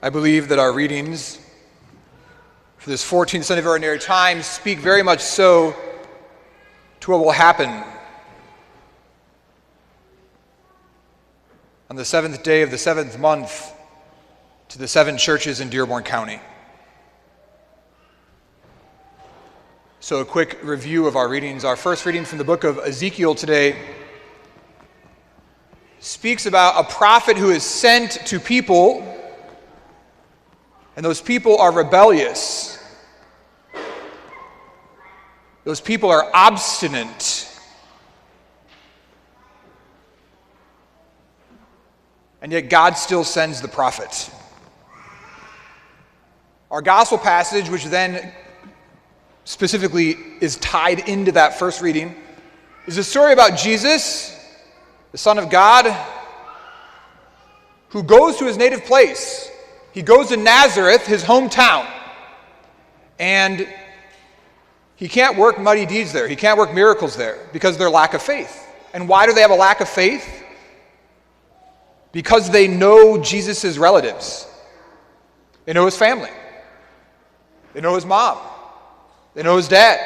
I believe that our readings for this 14th Sunday of Ordinary Time speak very much so to what will happen on the 7th day of the 7th month to the 7 churches in Dearborn County. So a quick review of our readings. Our first reading from the book of Ezekiel today speaks about a prophet who is sent to people, and those people are rebellious. Those people are obstinate. And yet God still sends the prophet. Our gospel passage, which then specifically is tied into that first reading, is a story about Jesus, the Son of God, who goes to his native place. He goes to Nazareth, his hometown, and he can't work mighty deeds there. He can't work miracles there because of their lack of faith. And why do they have a lack of faith? Because they know Jesus' relatives. They know his family. They know his mom. They know his dad.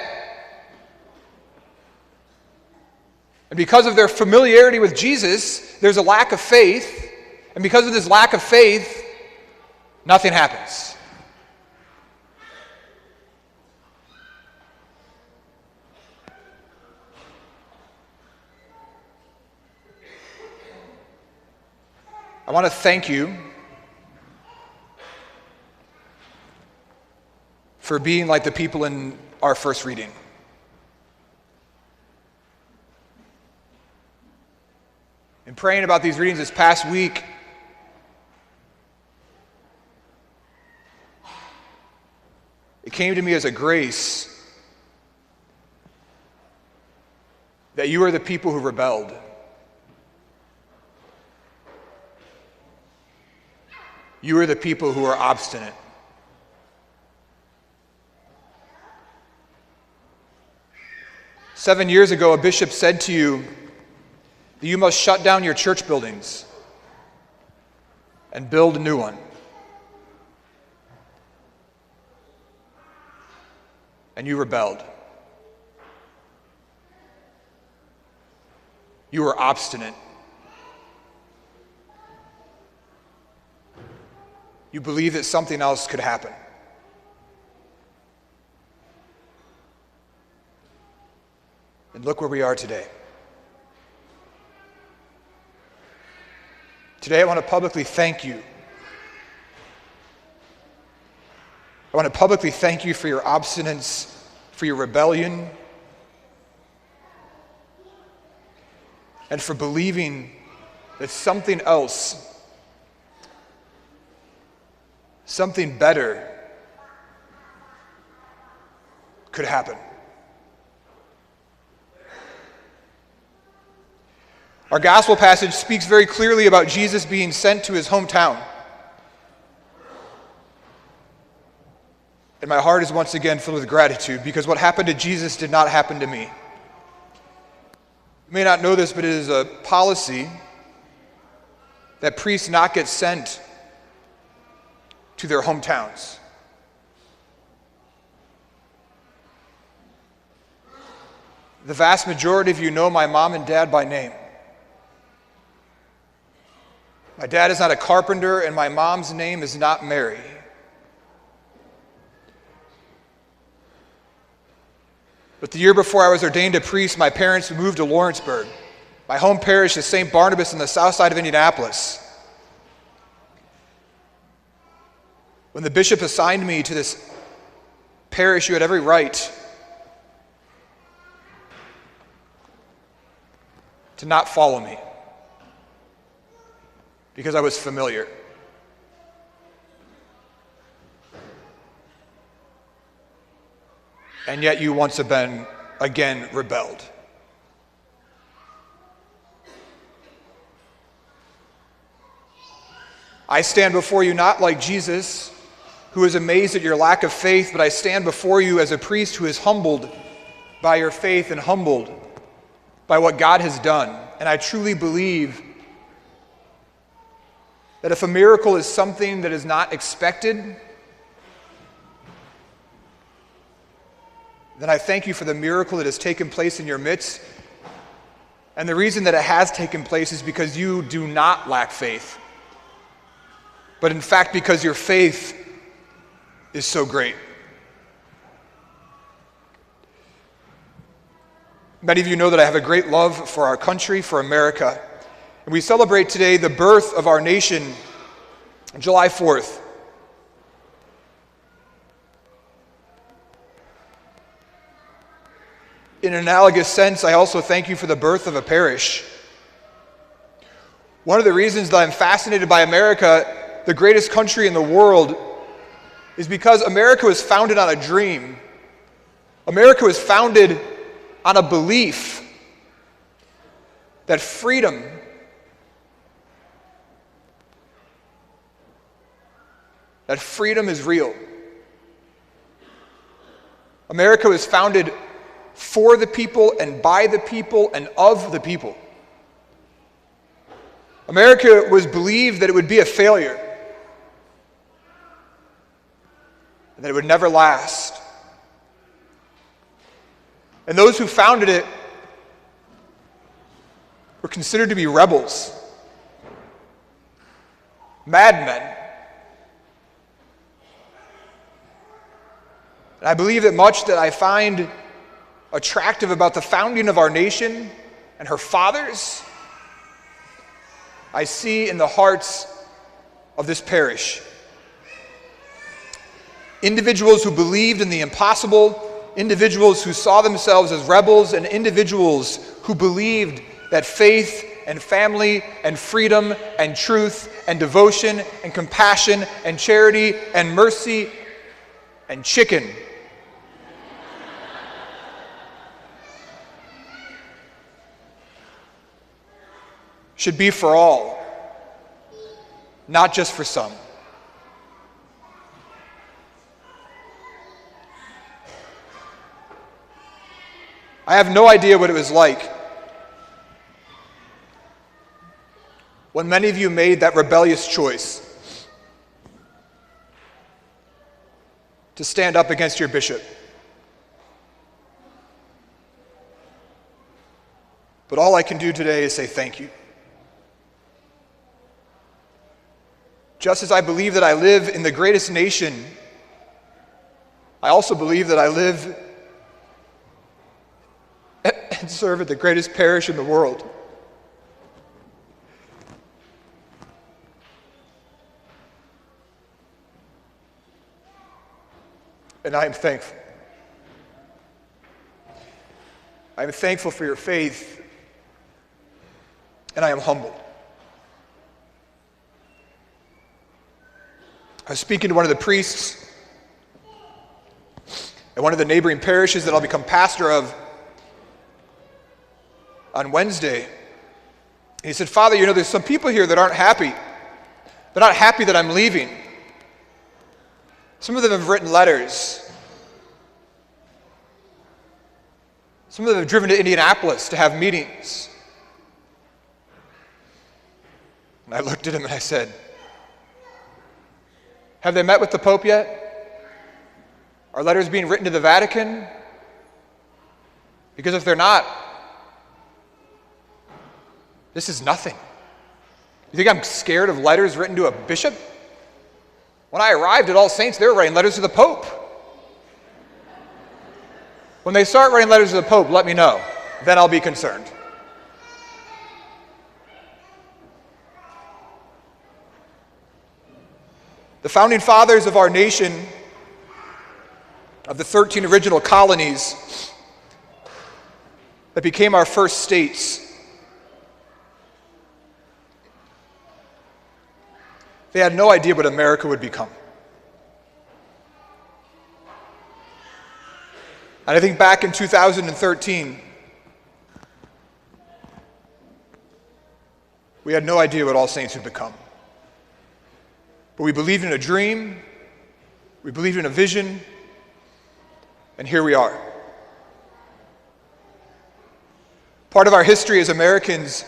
And because of their familiarity with Jesus, there's a lack of faith. And because of this lack of faith, nothing happens. I want to thank you for being like the people in our first reading. In praying about these readings this past week, it came to me as a grace that you are the people who rebelled. You are the people who are obstinate. Seven years ago, a bishop said to you that you must shut down your church buildings and build a new one. And you rebelled. You were obstinate. You believed that something else could happen. And look where we are today. Today I want to publicly thank you. I want to publicly thank you for your obstinance, for your rebellion, and for believing that something else, something better could happen. Our gospel passage speaks very clearly about Jesus being sent to his hometown. And my heart is once again filled with gratitude because what happened to Jesus did not happen to me. You may not know this, but it is a policy that priests not get sent to their hometowns. The vast majority of you know my mom and dad by name. My dad is not a carpenter, and my mom's name is not Mary. But the year before I was ordained a priest, my parents moved to Lawrenceburg. My home parish is St. Barnabas on the south side of Indianapolis. When the bishop assigned me to this parish, you had every right to not follow me because I was familiar. And yet you once again rebelled. I stand before you not like Jesus, who is amazed at your lack of faith, but I stand before you as a priest who is humbled by your faith and humbled by what God has done. And I truly believe that if a miracle is something that is not expected, then I thank you for the miracle that has taken place in your midst. And the reason that it has taken place is because you do not lack faith, but in fact because your faith is so great. Many of you know that I have a great love for our country, for America. And we celebrate today the birth of our nation, July 4th. In an analogous sense, I also thank you for the birth of a parish. One of the reasons that I'm fascinated by America, the greatest country in the world, is because America was founded on a dream. America was founded on a belief that freedom is real. America was founded for the people and by the people and of the people. America was believed that it would be a failure, and that it would never last. And those who founded it were considered to be rebels, madmen. And I believe that much that I find attractive about the founding of our nation and her fathers, I see in the hearts of this parish. Individuals who believed in the impossible, individuals who saw themselves as rebels, and individuals who believed that faith and family and freedom and truth and devotion and compassion and charity and mercy and chicken should be for all, not just for some. I have no idea what it was like when many of you made that rebellious choice to stand up against your bishop. But all I can do today is say thank you. Just as I believe that I live in the greatest nation, I also believe that I live and serve at the greatest parish in the world. And I am thankful. I am thankful for your faith, and I am humbled. I was speaking to one of the priests at one of the neighboring parishes that I'll become pastor of on Wednesday. And he said, "Father, there's some people here that aren't happy. They're not happy that I'm leaving. Some of them have written letters. Some of them have driven to Indianapolis to have meetings." And I looked at him and I said, "Have they met with the Pope yet? Are letters being written to the Vatican? Because if they're not, this is nothing. You think I'm scared of letters written to a bishop? When I arrived at All Saints, they were writing letters to the Pope. When they start writing letters to the Pope, let me know. Then I'll be concerned." The founding fathers of our nation, of the 13 original colonies that became our first states, they had no idea what America would become. And I think back in 2013, we had no idea what All Saints would become. But we believed in a dream, we believed in a vision, and here we are. Part of our history as Americans,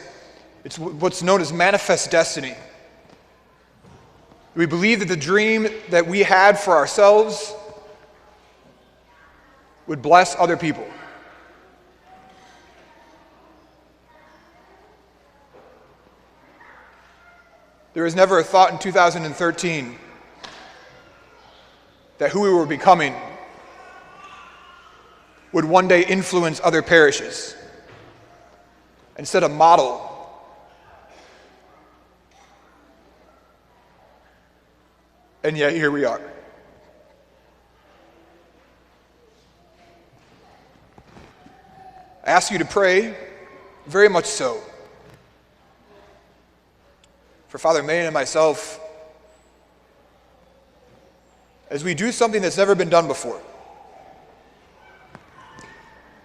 it's what's known as manifest destiny. Do we believe that the dream that we had for ourselves would bless other people? There was never a thought in 2013 that who we were becoming would one day influence other parishes and set a model. And yet here we are. I ask you to pray, very much so, for Father Meyer and myself as we do something that's never been done before,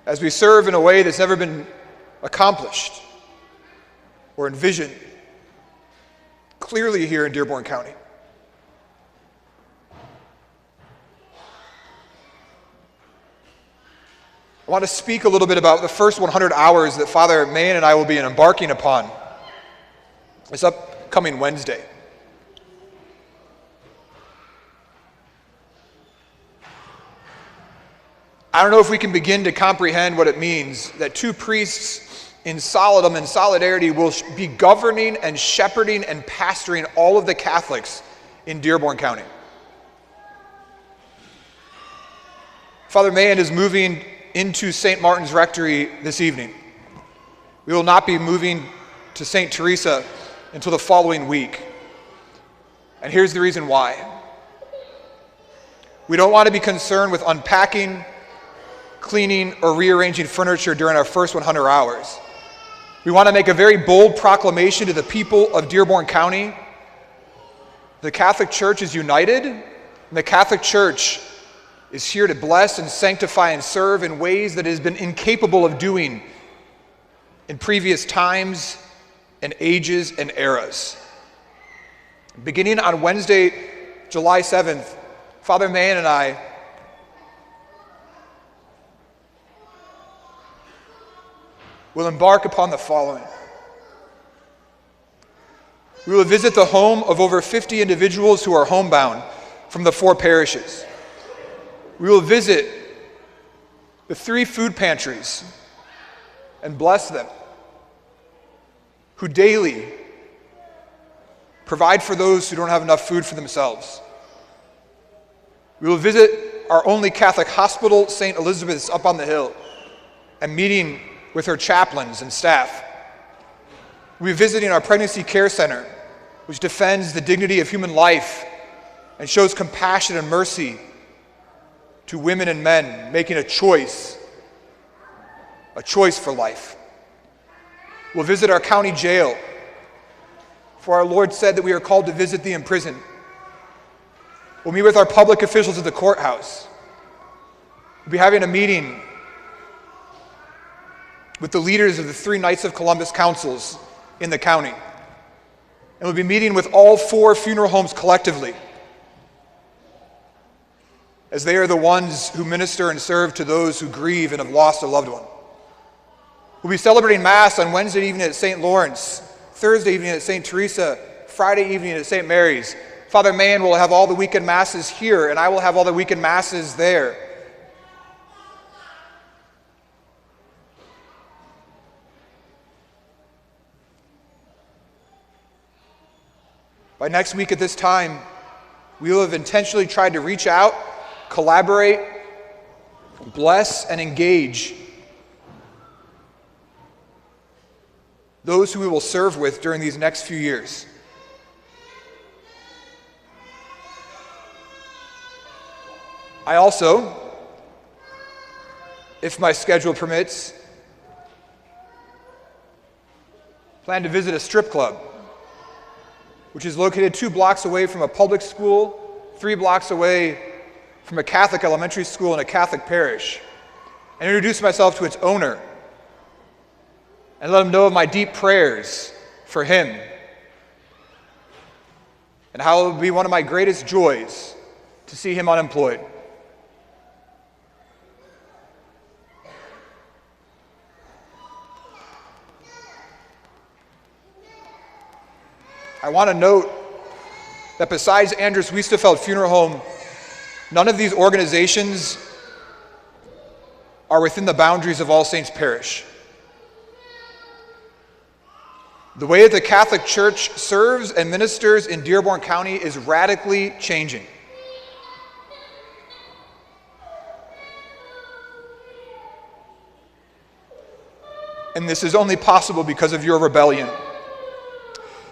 as we serve in a way that's never been accomplished or envisioned clearly here in Dearborn County. I want to speak a little bit about the first 100 hours that Father Meyer and I will be embarking upon this upcoming Wednesday. I don't know if we can begin to comprehend what it means that two priests in solidum and solidarity will be governing and shepherding and pastoring all of the Catholics in Dearborn County. Father Meyer is moving into St. Martin's Rectory this evening. We will not be moving to St. Teresa until the following week. And here's the reason why. We don't want to be concerned with unpacking, cleaning, or rearranging furniture during our first 100 hours. We want to make a very bold proclamation to the people of Dearborn County. The Catholic Church is united, and the Catholic Church is here to bless and sanctify and serve in ways that it has been incapable of doing in previous times and ages and eras. Beginning on Wednesday, July 7th, Father Meyer and I will embark upon the following. We will visit the home of over 50 individuals who are homebound from the 4 parishes. We will visit the 3 food pantries and bless them, who daily provide for those who don't have enough food for themselves. We will visit our only Catholic hospital, St. Elizabeth's, up on the hill, and meeting with her chaplains and staff. We'll be visiting our pregnancy care center, which defends the dignity of human life and shows compassion and mercy to women and men making a choice for life. We'll visit our county jail, for our Lord said that we are called to visit the imprisoned. We'll meet with our public officials at the courthouse. We'll be having a meeting with the leaders of the 3 Knights of Columbus councils in the county. And we'll be meeting with all 4 funeral homes collectively, as they are the ones who minister and serve to those who grieve and have lost a loved one. We'll be celebrating Mass on Wednesday evening at St. Lawrence, Thursday evening at St. Teresa, Friday evening at St. Mary's. Father Meyer will have all the weekend Masses here, and I will have all the weekend Masses there. By next week at this time, we will have intentionally tried to reach out, collaborate, bless, and engage those who we will serve with during these next few years. I also, if my schedule permits, plan to visit a strip club, which is located 2 blocks away from a public school, 3 blocks away from a Catholic elementary school in a Catholic parish, and introduce myself to its owner and let him know of my deep prayers for him and how it will be one of my greatest joys to see him unemployed. I want to note that besides Andrews Weistefeld Funeral Home, none of these organizations are within the boundaries of All Saints Parish. The way that the Catholic Church serves and ministers in Dearborn County is radically changing. And this is only possible because of your rebellion,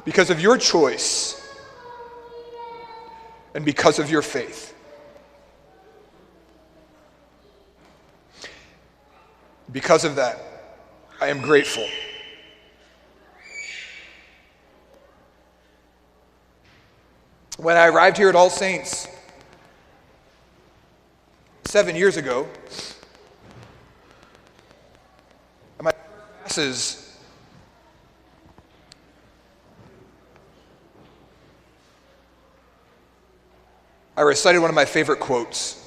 because of your choice, and because of your faith. Because of that, I am grateful. When I arrived here at All Saints 7 years ago, at my masses, I recited one of my favorite quotes.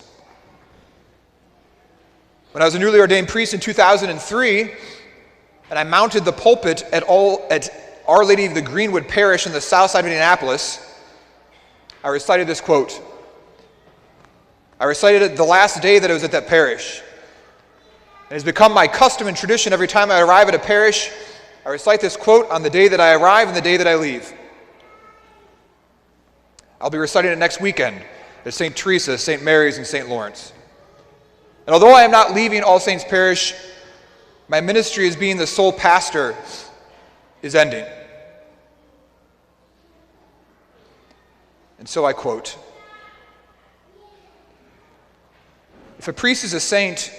When I was a newly ordained priest in 2003, and I mounted the pulpit at Our Lady of the Greenwood Parish in the south side of Indianapolis, I recited this quote. I recited it the last day that I was at that parish. It has become my custom and tradition every time I arrive at a parish, I recite this quote on the day that I arrive and the day that I leave. I'll be reciting it next weekend at St. Teresa, St. Mary's, and St. Lawrence. And although I am not leaving All Saints Parish, my ministry as being the sole pastor is ending. And so I quote, "If a priest is a saint,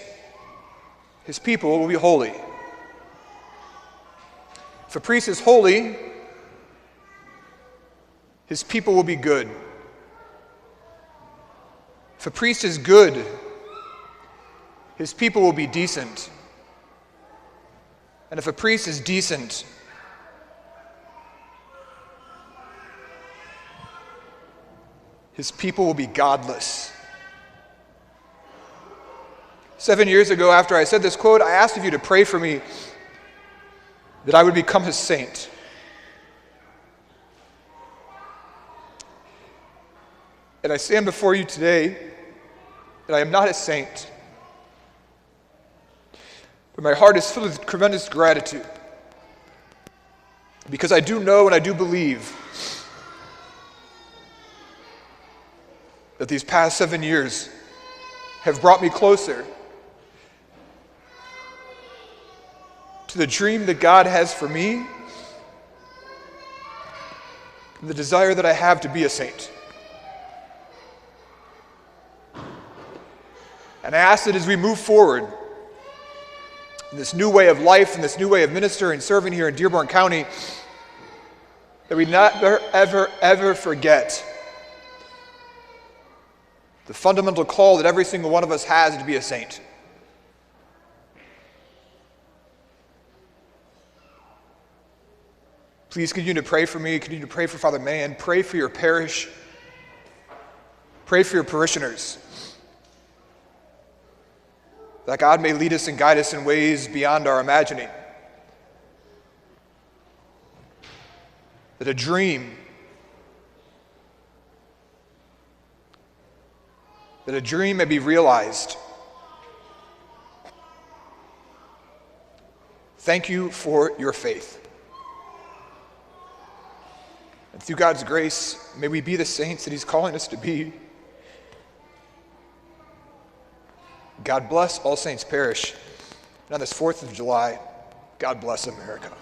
his people will be holy. If a priest is holy, his people will be good. If a priest is good, his people will be decent. And if a priest is decent, his people will be godless." 7 years ago, after I said this quote, I asked of you to pray for me that I would become his saint. And I stand before you today, and I am not a saint, but my heart is filled with tremendous gratitude, because I do know and I do believe that these past 7 years have brought me closer to the dream that God has for me and the desire that I have to be a saint. And I ask that as we move forward in this new way of life and this new way of ministering and serving here in Dearborn County, that we never, ever forget the fundamental call that every single one of us has to be a saint. Please continue to pray for me, continue to pray for Father Meyer, pray for your parish, pray for your parishioners, that God may lead us and guide us in ways beyond our imagining, that a dream may be realized. Thank you for your faith. And through God's grace, may we be the saints that he's calling us to be. God bless All Saints Parish. And on this 4th of July, God bless America.